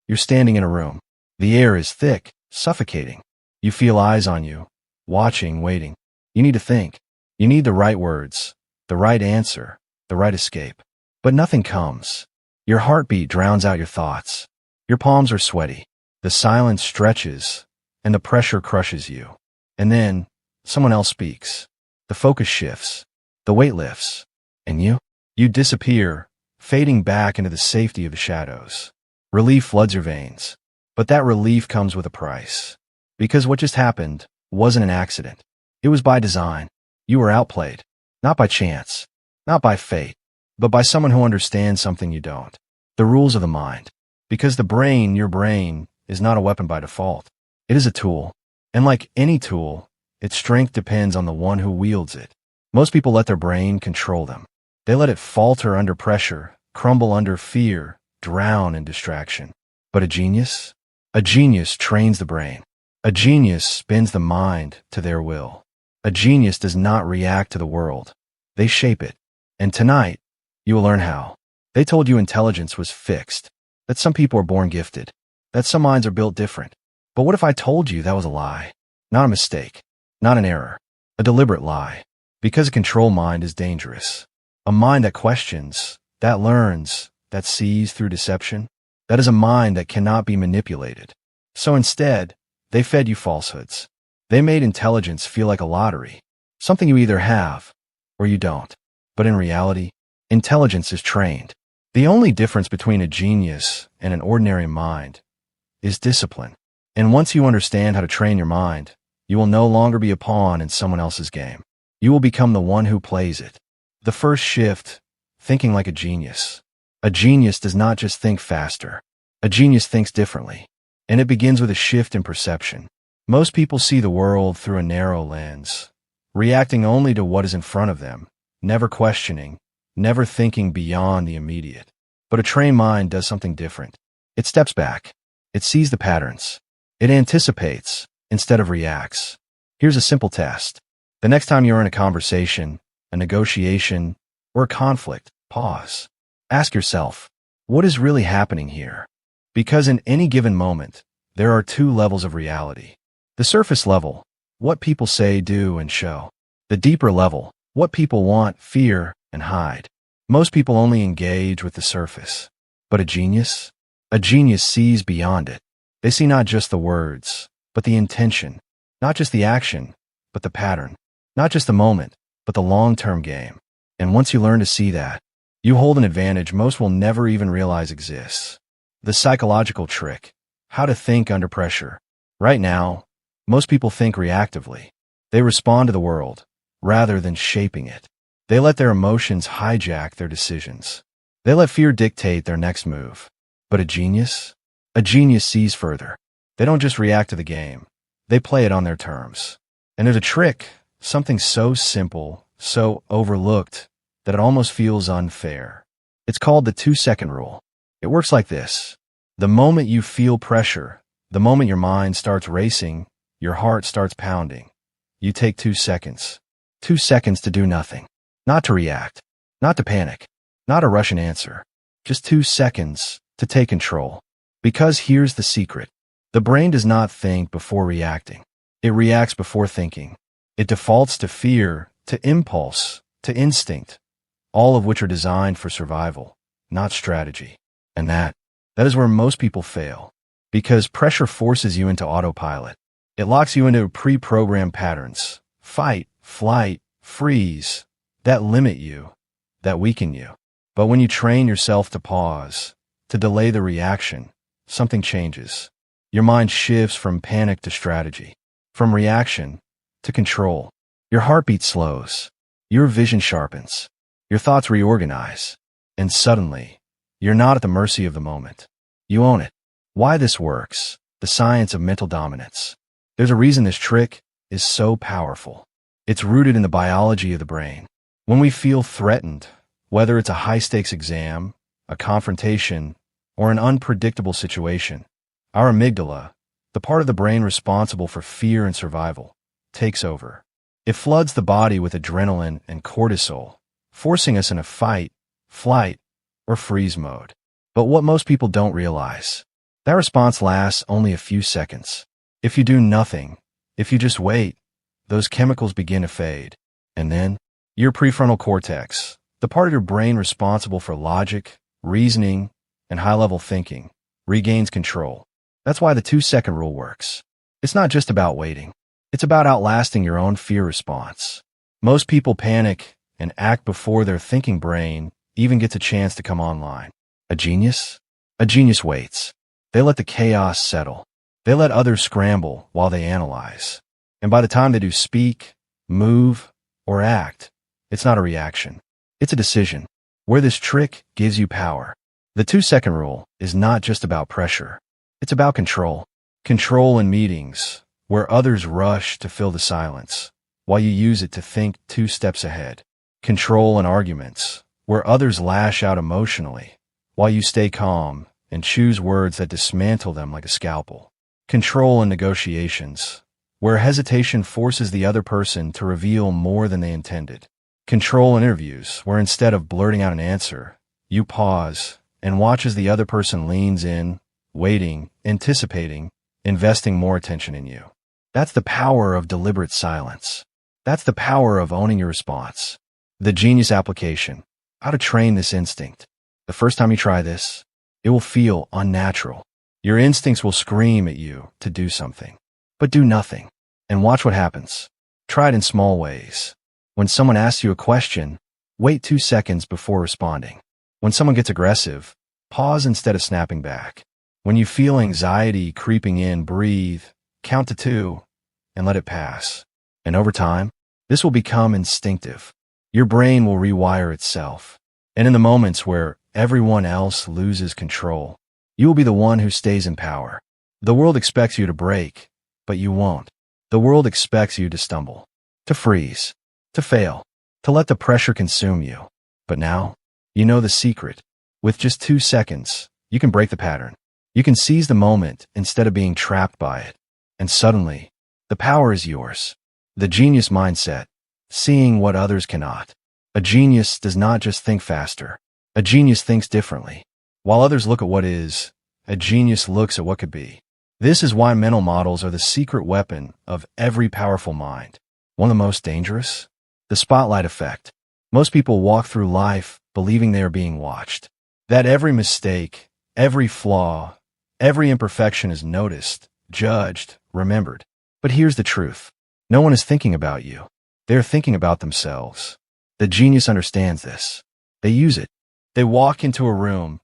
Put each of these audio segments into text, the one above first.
You're standing in a room. The air is thick, suffocating. You feel eyes on you, watching, waiting. You need to think. You need the right words, the right answer, the right escape. But nothing comes. Your heartbeat drowns out your thoughts. Your palms are sweaty. The silence stretches, and the pressure crushes you. And then, someone else speaks. The focus shifts. The weight lifts. And you disappear, fading back into the safety of the shadows. Relief floods your veins. But that relief comes with a price. Because what just happened wasn't an accident. It was by design. You were outplayed. Not by chance. Not by fate. But by someone who understands something you don't. The rules of the mind. Because the brain, your brain, is not a weapon by default. It is a tool. And like any tool, its strength depends on the one who wields it. Most people let their brain control them. They let it falter under pressure, crumble under fear, drown in distraction. But a genius? A genius trains the brain. A genius spins the mind to their will. A genius does not react to the world. They shape it. And tonight, you will learn how. They told you intelligence was fixed, that some people are born gifted, that some minds are built different. But what if I told you that was a lie? Not a mistake, not an error, a deliberate lie. Because a control mind is dangerous. A mind that questions, that learns, that sees through deception, that is a mind that cannot be manipulated. So instead, they fed you falsehoods. They made intelligence feel like a lottery, something you either have or you don't. But in reality, intelligence is trained. The only difference between a genius and an ordinary mind is discipline. And once you understand how to train your mind, you will no longer be a pawn in someone else's game. You will become the one who plays it. The first shift, thinking like a genius. A genius does not just think faster. A genius thinks differently. And it begins with a shift in perception. Most people see the world through a narrow lens, reacting only to what is in front of them, never questioning, never thinking beyond the immediate. But a trained mind does something different. It steps back. It sees the patterns. It anticipates instead of reacts. Here's a simple test. The next time you're in a conversation, a negotiation, or a conflict, pause. Ask yourself, what is really happening here? Because in any given moment, there are two levels of reality. The surface level, what people say, do, and show. The deeper level, what people want, fear, and hide. Most people only engage with the surface. But a genius sees beyond it. They see not just the words, but the intention. Not just the action, but the pattern. Not just the moment, but the long-term game. And once you learn to see that, you hold an advantage most will never even realize exists. The psychological trick. How to think under pressure. Right now, most people think reactively. They respond to the world, rather than shaping it. They let their emotions hijack their decisions. They let fear dictate their next move. But a genius sees further. They don't just react to the game. They play it on their terms. And there's a trick, something so simple, so overlooked, that it almost feels unfair. It's called the 2-second rule. It works like this. The moment you feel pressure, the moment your mind starts racing, your heart starts pounding, you take 2 seconds. 2 seconds to do nothing. Not to react. Not to panic. Not to rush an answer. Just 2 seconds to take control. Because here's the secret. The brain does not think before reacting. It reacts before thinking. It defaults to fear, to impulse, to instinct, all of which are designed for survival, not strategy. And that is where most people fail. Because pressure forces you into autopilot. It locks you into pre-programmed patterns. Fight, flight, freeze. That limit you, that weaken you. But when you train yourself to pause, to delay the reaction, something changes. Your mind shifts from panic to strategy, from reaction to control. Your heartbeat slows. Your vision sharpens. Your thoughts reorganize. And suddenly, you're not at the mercy of the moment. You own it. Why this works, the science of mental dominance. There's a reason this trick is so powerful. It's rooted in the biology of the brain. When we feel threatened, whether it's a high-stakes exam, a confrontation, or an unpredictable situation, our amygdala, the part of the brain responsible for fear and survival, takes over. It floods the body with adrenaline and cortisol, forcing us in a fight, flight, or freeze mode. But what most people don't realize, That response lasts only a few seconds. If you do nothing, if you just wait, those chemicals begin to fade. And then, your prefrontal cortex, the part of your brain responsible for logic, reasoning, and high-level thinking, regains control. That's why the 2-second rule works. It's not just about waiting. It's about outlasting your own fear response. Most people panic and act before their thinking brain even gets a chance to come online. A genius? A genius waits. They let the chaos settle. They let others scramble while they analyze. And by the time they do speak, move, or act, it's not a reaction. It's a decision. Where this trick gives you power. The 2-second rule is not just about pressure. It's about control. Control in meetings, where others rush to fill the silence, while you use it to think 2 steps ahead. Control in arguments, where others lash out emotionally, while you stay calm and choose words that dismantle them like a scalpel. Control in negotiations, where hesitation forces the other person to reveal more than they intended. Control in interviews, where instead of blurting out an answer, you pause and watch as the other person leans in, waiting, anticipating, investing more attention in you. That's the power of deliberate silence. That's the power of owning your response. The genius application. How to train this instinct. The first time you try this, it will feel unnatural. Your instincts will scream at you to do something. But do nothing, and watch what happens. Try it in small ways. When someone asks you a question, wait 2 seconds before responding. When someone gets aggressive, pause instead of snapping back. When you feel anxiety creeping in, breathe, count to 2, and let it pass. And over time, this will become instinctive. Your brain will rewire itself. And in the moments where everyone else loses control, you will be the one who stays in power. The world expects you to break, but you won't. The world expects you to stumble, to freeze, to fail, to let the pressure consume you. But now, you know the secret. With just 2 seconds, you can break the pattern. You can seize the moment instead of being trapped by it. And suddenly, the power is yours. The genius mindset, seeing what others cannot. A genius does not just think faster. A genius thinks differently. While others look at what is, a genius looks at what could be. This is why mental models are the secret weapon of every powerful mind. One of the most dangerous? The spotlight effect. Most people walk through life believing they are being watched. That every mistake, every flaw, every imperfection is noticed, judged, remembered. But here's the truth. No one is thinking about you. They're thinking about themselves. The genius understands this. They use it. They walk into a room,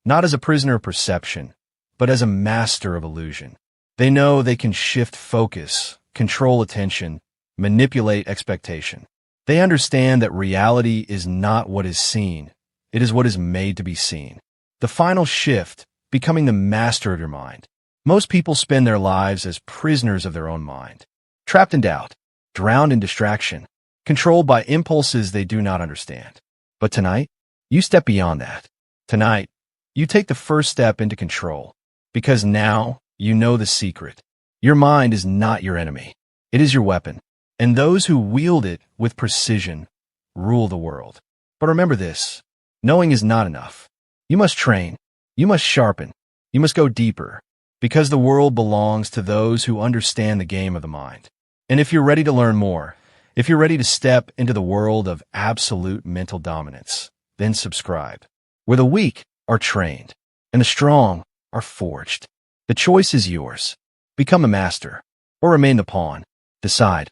not as a prisoner of perception, but as a master of illusion. They know they can shift focus, control attention, manipulate expectation. They understand that reality is not what is seen. It is what is made to be seen. The final shift, becoming the master of your mind. Most people spend their lives as prisoners of their own mind, trapped in doubt, drowned in distraction, controlled by impulses they do not understand. But tonight, you step beyond that. Tonight, you take the first step into control, because now you know the secret. Your mind is not your enemy. It is your weapon, and those who wield it with precision rule the world. But remember this, knowing is not enough. You must train, you must sharpen, you must go deeper, because the world belongs to those who understand the game of the mind. And if you're ready to learn more, if you're ready to step into the world of absolute mental dominance, then subscribe, where the weak are trained and the strong are forged. The choice is yours. Become a master or remain the pawn. Decide.